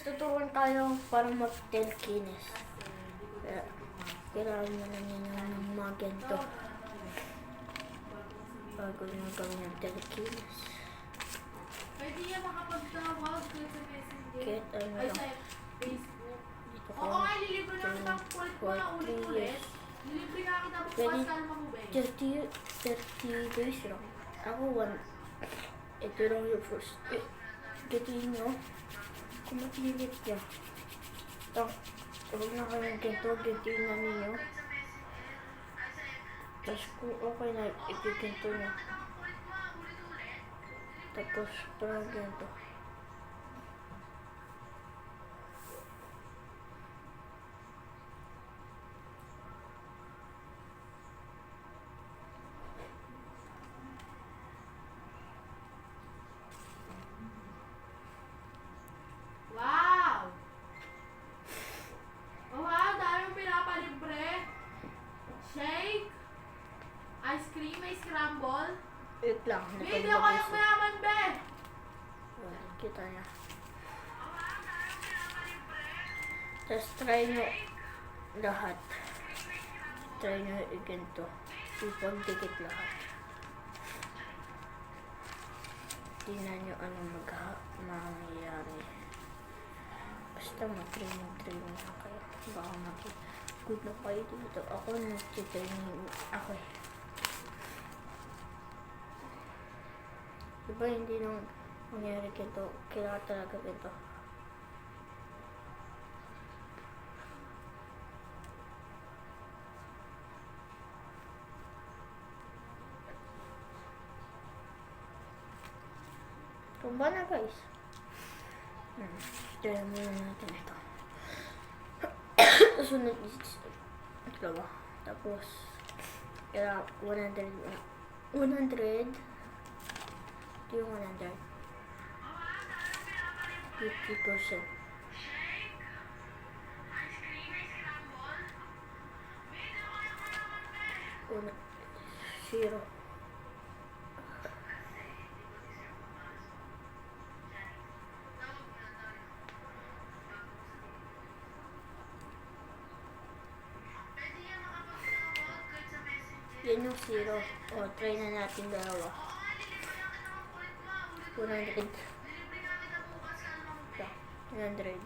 tuturuan tayo para mag-telekinis. Kailangan mo na ninyo ng mga ganito bago nyo gawin ng telekinis. Pwede niya makapagtawag sa messenger. Kahit ano Ay, lang. sa Facebook. Dito Oo nga, lilibre na kita ulit ko na ulit-ulit. Lilibre na kita bukas ka naman mo, Ben. 30 days lang. Ako, ito lang yung first. Gatiin nyo. Kung matilit niya. Ito. Huwag na kayong ganito. Gatiin na ninyo. Tapos kung okay na, ikikinto nyo. Tapos, parang ganito. Wow! Oh, wow, dami mong pinapalibre. Shake. Ice cream, may scramble. Wait lang. Hindi ako yung mayaman, be. Kita niya. Tapos try nyo lahat. Try nyo ganito. Ipagdikit lahat. Tingnan nyo ano mangyayari. Basta mag-training lang kayo. Baka good na kayo dito. Ako nag-training ako eh. Diba hindi nang mangyari ganito. Kailangan talaga ganito. Tumba na guys. Try muna natin ito. Sunod is dalawa. Tapos kaya 100. Ito yung 100. 50%. Zero. Yan yung zero. O, try na natin dalawa. 100. 100.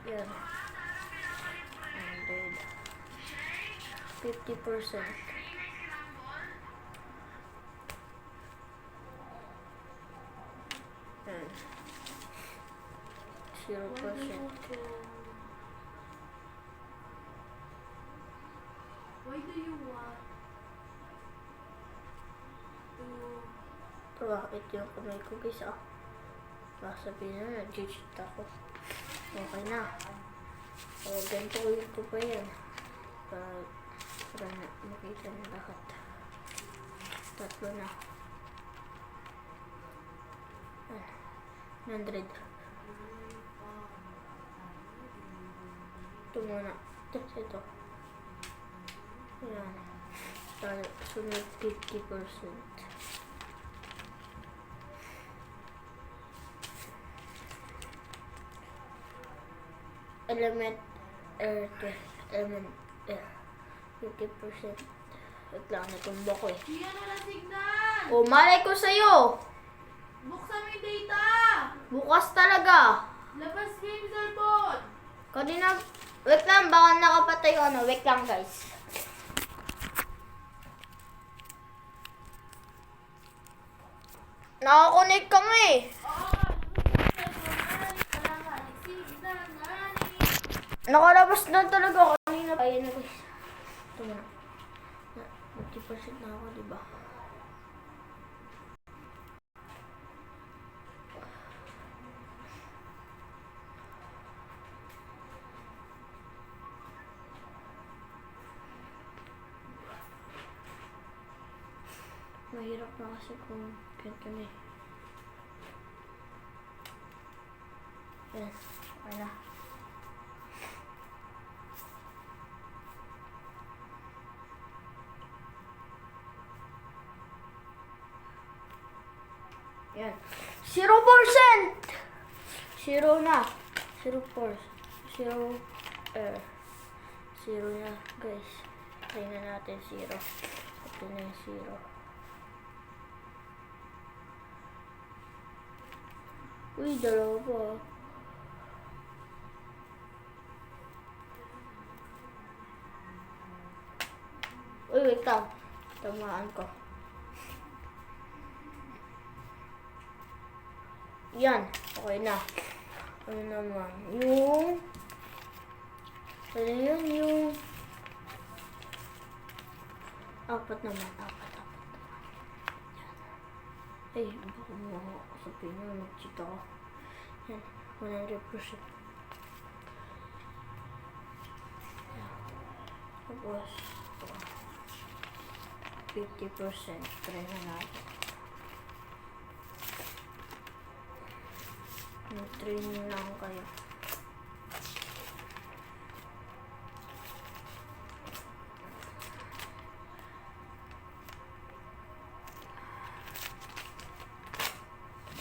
Yan. 100. 50%. Yan. 0%. Why do you want to... Bakit yung kamay ko guys ah? Baka sabihin na nag-cheat ako. Okay na. O, ganito ulit ko pa yan. Para makita na lahat. Tatlo na. 100. Ito muna. Tapos ito. Ayan. Sunod 50%. Element earth. Element 50%. Wait lang, natumba ko eh. Yan wala signal! Oh, malay ko sa'yo! Buksan mo yung data! Bukas talaga! Labas mo yung cellphone! Kanina, wait lang, baka nakapatay ko ano. Wait lang guys. Nakakonect kami. Nakalabas na talaga ako. Kanina pa yun na guys. Ito muna. 50% na ako, diba? Mahirap na kasi kung ganito na eh. Yan. Wala. Yan. 0%! Zero na. Zero force. Zero air. Zero na, guys. Try na natin zero. Ito na yung zero. Uy, dalawa pa. Uy, wait lang. Tamaan ko. Yan. Okay na. Ano naman? Ano yun? Yung... Apat naman. Apat. Ay, baka mo sabihin nyo, mag-cheat ako. Yan. 100%. Tapos, 50%. Try na natin. Mag-training lang kayo.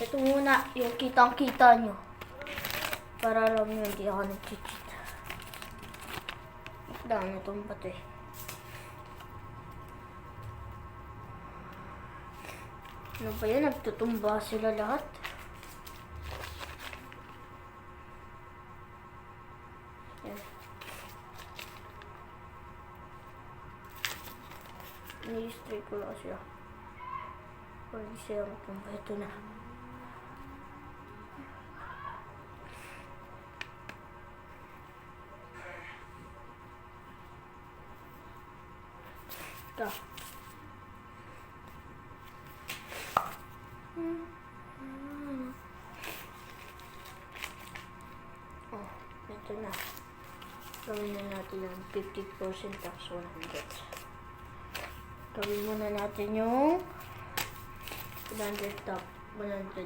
Ito muna yung kitang-kita nyo. Para alam nyo hindi ako nag-cheat. Dami itong pati. Ano ba yan? Nagtutumba sila lahat. Yan. Ni-stray ko lang siya. Pwede siya magtumba. Ito na. Ito. Oh, ito na. Gawin na natin yung 50% tax 100. Gawin muna natin yung 100 top 100.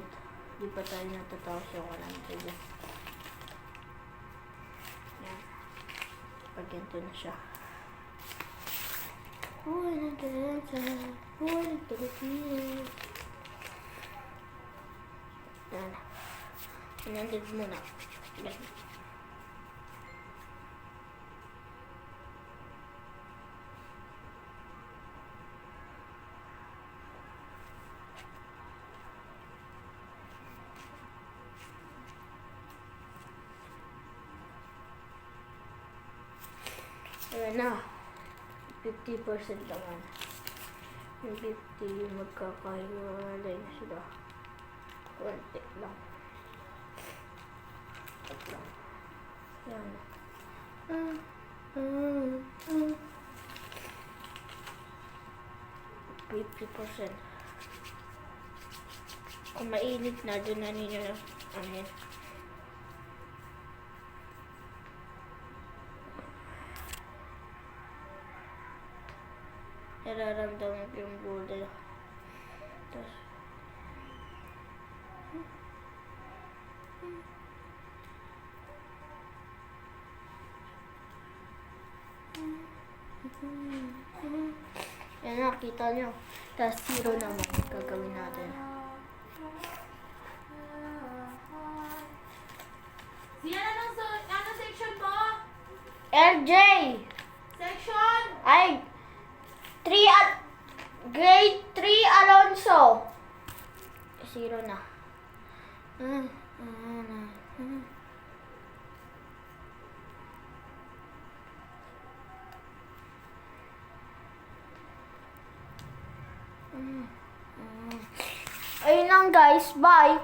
Di pa tayo natatawas yung 100. Yan. Pag ganito na siya. Yan. 100 muna. Yan. Ayan na. 50% naman. Yung 50 magkakahiwalay na sila. Konti lang. Konti lang. Yan. 50%. Kung mainit na, doon na ninyo amin. Nararamdaman ko yung boulder. Tapos, yan na, kita nyo. Tapos zero naman gagawin natin. Siya ano section mo? LJ! Section? Ay! Grade 3 Alonso. Zero na. Ayun lang guys. Bye!